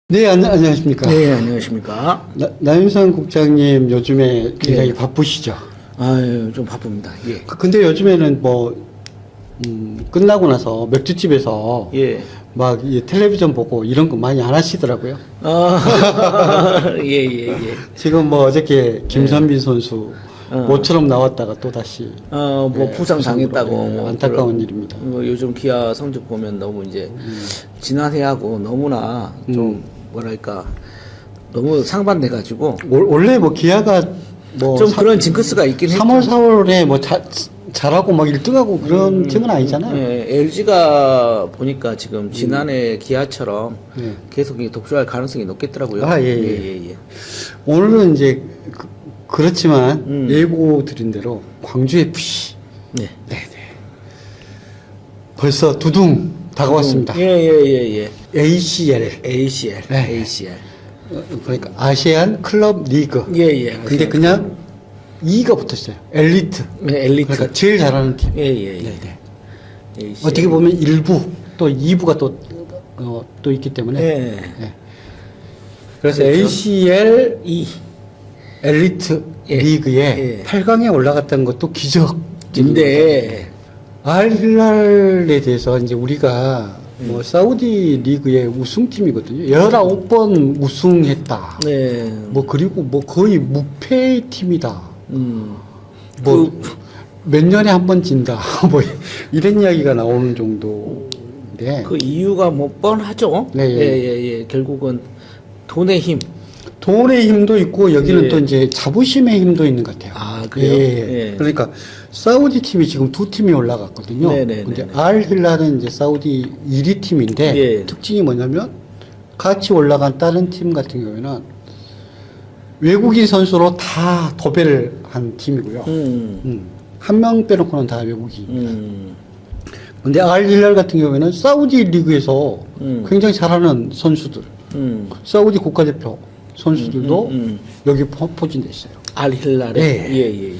네, 안녕하십니까. 네, 안녕하십니까. 나윤상 국장님 요즘에 굉장히 바쁘시죠? 아유, 좀 바쁩니다. 예. 근데 요즘에는 끝나고 나서 맥주집에서 예. 막 이 텔레비전 보고 이런 거 많이 안 하시더라고요. 예. 지금 뭐 어저께 김선빈 선수 어. 모처럼 나왔다가 또 다시 뭐 부상 당했다고. 뭐 안타까운 그런, 일입니다. 요즘 기아 성적 보면 너무 이제 지난해하고 너무나 좀 뭐랄까 너무 상반돼가지고 원래 뭐 기아가 뭐 좀 그런 징크스가 있긴 했죠. 3월, 4월에 뭐 잘하고 막 1등하고 그런 팀은 아니잖아요. 예, LG가 보니까 지금 지난해 기아처럼 예. 계속 독주할 가능성이 높겠더라고요. 아, 예. 오늘은 이제 그렇지만 예고 드린 대로 광주 FC 네. 벌써 두둥 다가왔습니다. 예. ACL 네. ACL. 그러니까 아시안 클럽 리그. 예. 근데 그냥 2가 붙었어요. 엘리트. 네, 엘리트. 그러니까 제일 잘하는 팀. 예. 네네. ACL. 어떻게 보면 1부 또 2부가 또 있기 때문에. 예. 네. 그래서 그렇죠. ACL 이 엘리트 예. 리그에 예. 8강에 올라갔다는 것도 기적인데 근데 알힐랄에 대해서 이제 우리가 뭐 사우디 리그의 우승팀이거든요. 19번 우승했다. 네. 뭐 그리고 뭐 거의 무패 팀이다. 뭐 몇 년에 한 번 진다. 뭐 이런 이야기가 나오는 정도인데. 그 이유가 뭐 뻔하죠. 네, 예. 결국은 돈의 힘. 돈의 힘도 있고 여기는 예. 또 이제 자부심의 힘도 있는 것 같아요. 아, 그래요? 예. 그러니까 사우디 팀이 지금 두 팀이 올라갔거든요. 네네네네. 근데 알힐랄은 이제 사우디 1위 팀인데 예. 특징이 뭐냐면 같이 올라간 다른 팀 같은 경우에는 외국인 선수로 다 도배를 한 팀이고요. 한 명 빼놓고는 다 외국인입니다. 근데 알힐랄 같은 경우에는 사우디 리그에서 굉장히 잘하는 선수들, 사우디 국가대표 선수들도 여기 포진돼 있어요. 알힐랄에. 네. 예.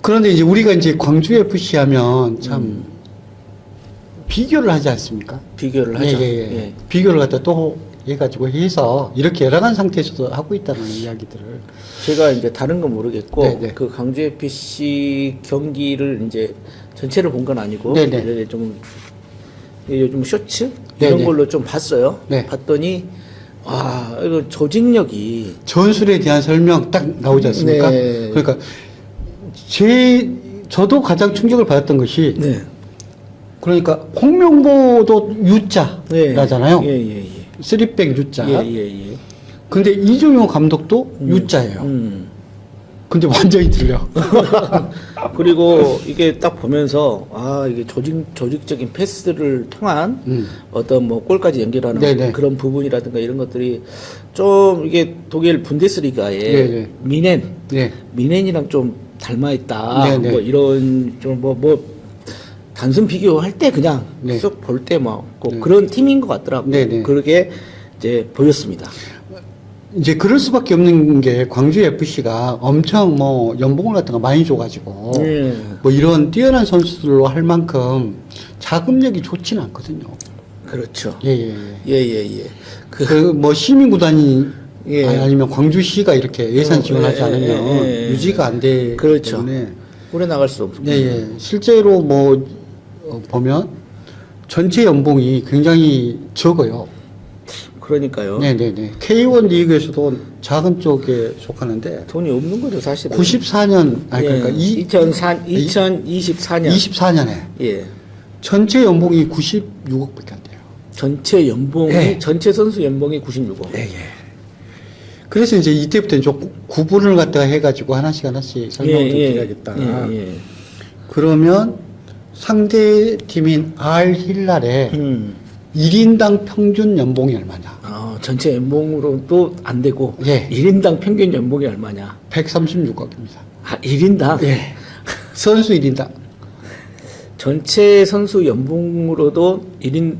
그런데 이제 우리가 이제 광주 FC 하면 참 비교를 하지 않습니까? 비교를 하죠. 예. 비교를 갖다 또 해가지고 해서 이렇게 열악한 상태에서도 하고 있다는 이야기들을. 제가 이제 다른 건 모르겠고 네네. 그 강주 FC 경기를 이제 전체를 본 건 아니고 네네. 좀 요즘 쇼츠 이런 네네. 걸로 좀 봤어요. 네. 봤더니 와 이거 조직력이 전술에 대한 설명 딱 나오지 않습니까? 네. 그러니까 저도 가장 충격을 받았던 것이 네. 그러니까 홍명보도 U자라잖아요. 예. 쓰리백 U자. 예. 근데 이종효 감독도 U자예요. 근데 완전히 틀려. 그리고 이게 딱 보면서 이게 조직적인 패스를 통한 어떤 뭐 골까지 연결하는 네네. 그런 부분이라든가 이런 것들이 좀 이게 독일 분데스리가의 네네. 미넨이랑 좀 닮아 있다. 네네. 뭐 이런 좀 뭐 단순 비교할 때 그냥 네. 쏙 볼 때 뭐 그런 팀인 것 같더라고요. 네네. 그렇게 이제 보였습니다. 이제 그럴 수밖에 없는 게 광주 FC가 엄청 뭐 연봉을 갖다가 많이 줘가지고 뭐 이런 뛰어난 선수들로 할 만큼 자금력이 좋지는 않거든요. 그렇죠. 예. 그 뭐 시민구단이 예. 아니면 광주시가 이렇게 예산 지원하지 예. 않으면 유지가 안 되기 그렇죠. 때문에 오래 나갈 수 없고. 예. 실제로 뭐 보면 전체 연봉이 굉장히 적어요. 그러니까요. 네네네. K1 리그에서도 작은 쪽에 속하는데 돈이 없는 거죠, 사실은. 94년 그러니까 2024년 24년에 예. 전체 연봉이 96억밖에 안 돼요. 전체 연봉이 예. 전체 선수 연봉이 96억. 예. 그래서 이제 이때부터 좀 구분을 갖다가 해가지고 하나씩 설명을 좀 드려야겠다. 예. 그러면 상대 팀인 알힐랄의 1인당 평균 연봉이 얼마냐? 전체 연봉으로도 안 되고 예. 1인당 평균 연봉이 얼마냐? 136억입니다. 1인당? 예. 선수 1인당. 전체 선수 연봉으로도 1인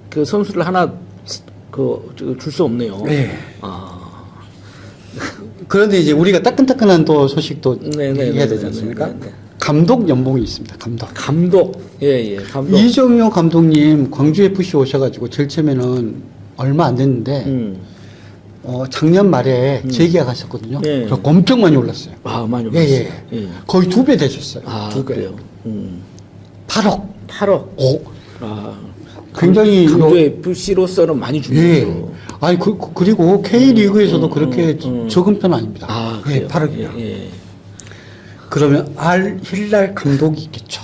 그 선수를 하나 줄 수 없네요. 예. 그런데 이제 우리가 따끈따끈한 또 소식도 얘기해야 되지 않습니까? 네네. 감독 연봉이 있습니다. 감독. 예. 감독. 이정효 감독님 광주 FC 오셔가지고 제일 처음에는 얼마 안 됐는데 작년 말에 재계약하셨거든요. 네. 그래서 엄청 많이 올랐어요. 아, 많이 예, 올랐어요. 예. 예. 거의 2배 되셨어요. 아, 2배. 그래요. 8억. 8억. 오. 아, 굉장히 강조 FC로서는 많이 준 예. 거죠. 아니 그리고 K리그에서도 그렇게 적은 편은 아닙니다. 아, 예, 그래요. 8억이요. 예, 예. 그러면 알 힐랄 감독이 있겠죠.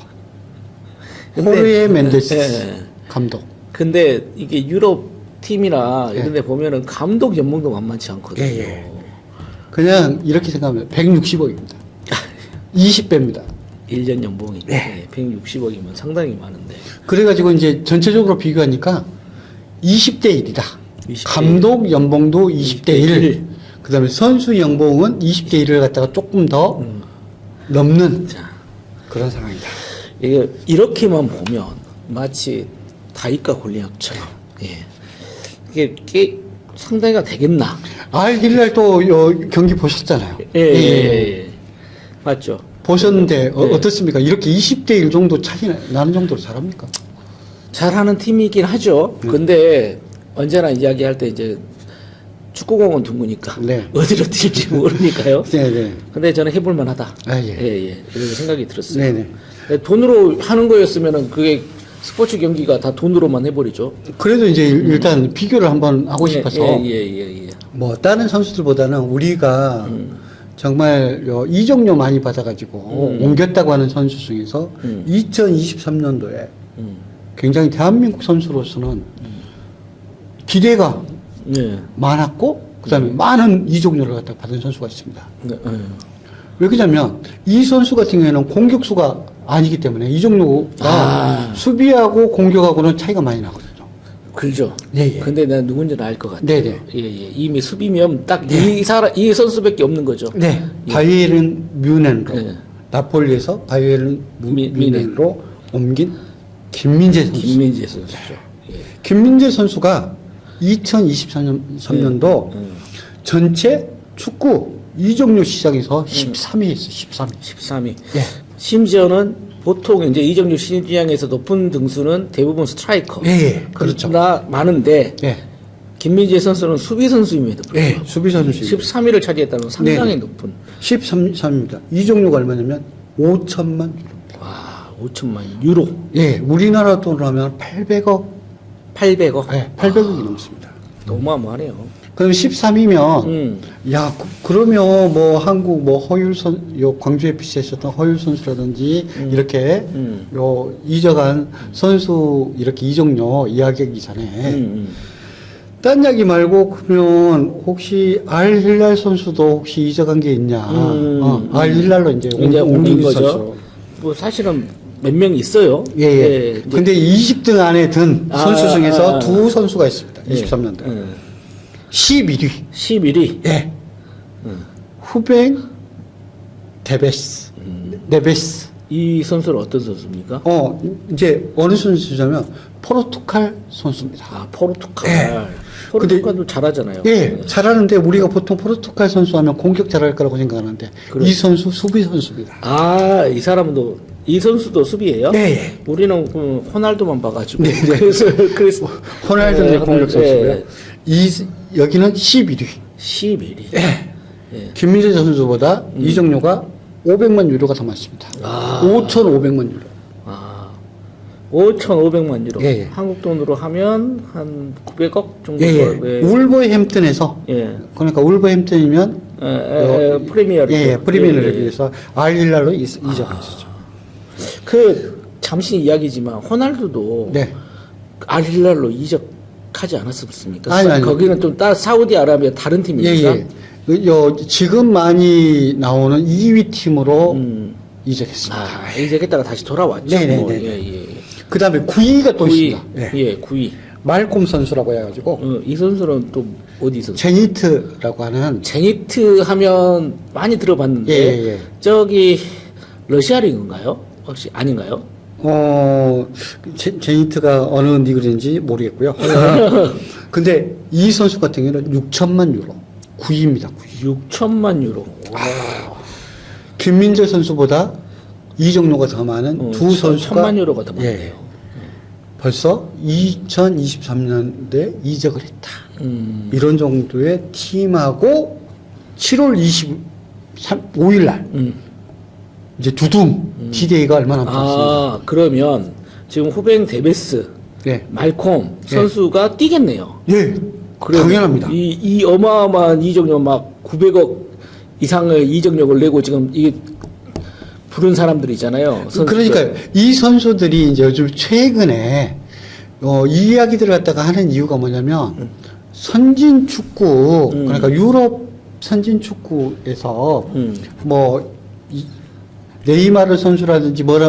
근데- 호르헤 멘데스 예. 감독. 근데 이게 유럽 팀이나 예. 이런 데 보면은 감독 연봉도 만만치 않거든요. 예, 예. 그냥 이렇게 생각하면 160억입니다. 20배입니다. 1년 연봉이 네. 160억이면 상당히 많은데. 그래가지고 이제 전체적으로 비교하니까 20대 1이다. 20대 감독 연봉도 20대 1. 1. 그 다음에 선수 연봉은 20대 1을 갖다가 조금 더 넘는 자, 그런 상황이다. 이게 이렇게만 보면 마치 다윗과 골리앗처럼 이게 상당히가 되겠나? 알 힐랄 또 경기 보셨잖아요. 예. 맞죠? 보셨는데 네. 어떻습니까? 이렇게 20대 1 정도 차이 나는 정도로 잘합니까? 잘하는 팀이긴 하죠. 근데 언제나 이야기할 때 이제 축구공은 둥그니까 네. 어디로 튈지 모르니까요. 네네. 근데 저는 해볼 만하다. 아, 예. 이런 생각이 들었어요. 네네. 돈으로 하는 거였으면은 그게 스포츠 경기가 다 돈으로만 해버리죠. 그래도 이제 일단 비교를 한번 하고 싶어서 예. 뭐 다른 선수들보다는 우리가 정말 이적료 많이 받아가지고 옮겼다고 하는 선수 중에서 2023년도에 굉장히 대한민국 선수로서는 기대가 네. 많았고 그다음에 많은 이적료를 갖다 받은 선수가 있습니다. 네. 왜 그러냐면 이 선수 같은 경우에는 공격수가 아니기 때문에 이적료가 수비하고 공격하고는 차이가 많이 나거든요. 그렇죠. 예. 근데 난 누군지는 알 것 같아요. 네네. 예. 이미 수비면 딱 이 선수밖에 없는 거죠. 네. 바이에른 뮌헨으로 네. 나폴리에서 바이에른 뮌헨. 뮌헨으로 옮긴 김민재 선수. 김민재 선수죠. 예. 김민재 선수가 2023년도 전체 축구 이적료 시장에서 13위에 있어요. 13위. 13위. 예. 심지어는 보통 이제 이적료 시장에서 높은 등수는 대부분 스트라이커. 예. 그렇죠. 나 많은데 예. 김민재 선수는 수비 선수임에도 예. 수비 선수. 13위를 차지했다는 상당히 네. 높은. 13입니다. 이적료가 얼마냐면 5천만 유로. 와, 5천만 유로. 예. 우리나라 돈으로 하면 800억. 800억. 예. 800억이 넘습니다. 어마어마하네요. 그럼 13이면 야, 그러면 뭐 한국 뭐 허율 광주 FC에 있었던 허율 선수라든지 이렇게 이적한 선수 이렇게 이적료 이야기하기 전에 딴 이야기 말고 그러면 혹시 알 힐랄 선수도 혹시 이적한 게 있냐? 알 힐랄로 이제 옮긴 거죠. 선수. 뭐 사실은 몇 명 있어요. 예. 이제 근데 20등 안에 든 선수 중에서 두 선수가 있습니다. 예. 23년도에. 11위. 11위. 예. 후뱅 데베스. 네베스. 이 선수는 어떤 선수입니까? 이제 어느 선수냐면 포르투갈 선수입니다. 아, 포르투갈. 예. 포르투갈도 잘하잖아요. 예, 잘하는데 우리가 보통 포르투갈 선수 하면 공격 잘할 거라고 생각하는데 이 선수 수비 선수입니다. 아, 이 선수도 수비예요? 네. 우리는 그 호날두만 봐가지고. 네. 그래서 호날두는 네, 공격 선수고요. 네. 여기는 11위. 11위. 예. 김민재 선수보다 이적료가 500만 유로가 더 많습니다. 5,500만 유로. 5,500만 유로. 예. 한국 돈으로 하면 한 900억 정도. 예. 울버햄튼에서 그러니까 울버햄튼이면 프리미어리그. 예, 프리미어리그에서 알힐랄로 이적했었죠. 잠시 이야기지만 호날두도 네. 알힐랄로 이적하지 않았습니까? 아니. 거기는 좀 사우디아라비아 다른 팀입니까? 지금 많이 나오는 2위 팀으로 이적했습니다. 이적했다가 다시 돌아왔죠. 네네네. 그 다음에 9위가 또 9위. 있습니다. 네. 예, 9위. 말콤 선수라고 해가지고 이 선수는 또 어디 있었어요? 제니트라고 하는 제니트 하면 많이 들어봤는데 예. 저기 러시아 리그인가요? 혹시 아닌가요? 제니트가 어느 리그인지 모르겠고요. 근데 이 선수 같은 경우는 6천만 유로 9위입니다. 6천만 유로. 김민재 선수보다 이적료가 더 많은 두 선수가 1천만 유로가 더 많네요. 벌써 2023년도에 이적을 했다. 이런 정도의 팀하고 7월 25일 날 이제 두둥 디데이가 얼마 남지 않습니다. 아, 그러면 지금 후뱅 데베스, 네. 말콤 네. 선수가 뛰겠네요. 예, 당연합니다. 이 어마어마한 이적료 막 900억 이상의 이적료를 내고 지금 이게 부른 사람들이잖아요. 선수들. 그러니까 이 선수들이 이제 요즘 최근에 이 이야기들을 갖다가 하는 이유가 뭐냐면 선진 축구 그러니까 유럽 선진 축구에서 네이마르 선수라든지 뭐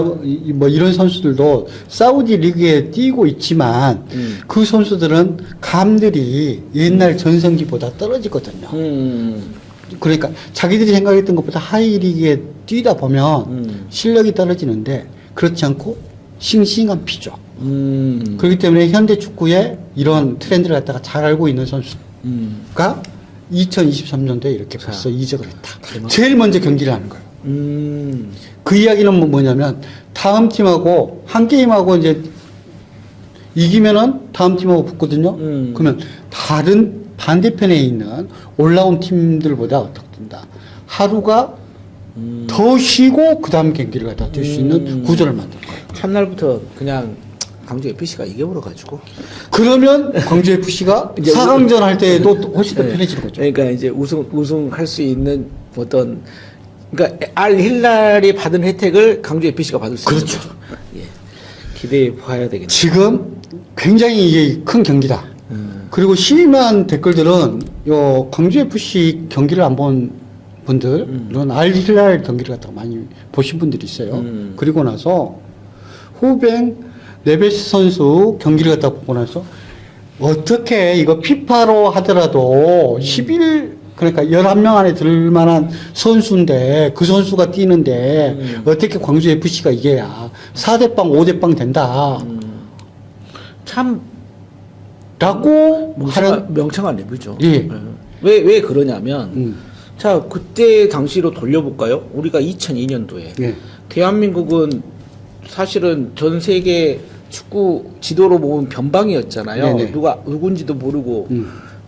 이런 선수들도 사우디 리그에 뛰고 있지만 그 선수들은 감들이 옛날 전성기보다 떨어지거든요. 그러니까 자기들이 생각했던 것보다 하이리그에 뛰다 보면 실력이 떨어지는데 그렇지 않고 싱싱한 피죠. 그렇기 때문에 현대 축구의 이런 트렌드를 갖다가 잘 알고 있는 선수가 2023년도에 이렇게 벌써 이적을 했다. 제일 먼저 경기를 하는 거예요. 그 이야기는 뭐냐면 다음 팀하고 한 게임하고 이제 이기면은 다음 팀하고 붙거든요. 그러면 다른 반대편에 있는 올라온 팀들보다 어떻든다 하루가 더 쉬고 그 다음 경기를 갖다 뛸 수 있는 구조를 만든 거예요. 첫날부터 그냥 광주 FC가 이겨버려가지고. 그러면 광주 FC가 이제 4강전 할 때에도 훨씬 더 편해지는 거죠. 그러니까 이제 우승할 수 있는 어떤 그러니까 알 힐랄이 받은 혜택을 광주 FC가 받을 수 있는 그렇죠. 거죠. 예. 기대해 봐야 되겠네요. 지금 굉장히 이게 큰 경기다. 그리고 심한 댓글들은 광주 FC 경기를 안 본 분들은 알힐랄 경기를 갖다가 많이 보신 분들이 있어요. 그리고 나서 후뱅 네베스 선수 경기를 갖다 보고 나서 어떻게 이거 피파로 하더라도 11 그러니까 11명 안에 들 만한 선수인데 그 선수가 뛰는데 어떻게 광주 FC가 이게야 4대빵 5대빵 된다. 참 라고 하는 명창한 리뷰죠. 예. 왜 그러냐면 자 그때 당시로 돌려볼까요? 우리가 2002년도에 예. 대한민국은 사실은 전 세계 축구 지도로 모은 변방이었잖아요. 네네. 누군지도 모르고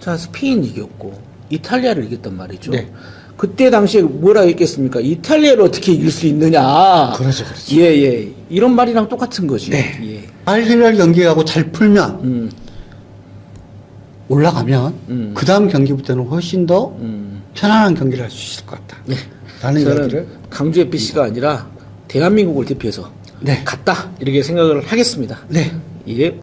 자 스페인 이겼고 이탈리아를 이겼단 말이죠. 네. 그때 당시에 뭐라 했겠습니까? 이탈리아를 어떻게 이길 수 있느냐. 그렇죠. 예. 이런 말이랑 똑같은 거지. 네. 예. 알힐랄 경기하고 잘 풀면 올라가면 그 다음 경기부터는 훨씬 더 편안한 경기를 할 수 있을 것 같다. 네. 라는 저는 이야기를 강주 FC가 아니라 대한민국을 대표해서 네. 갔다 이렇게 생각을 하겠습니다. 네. 예.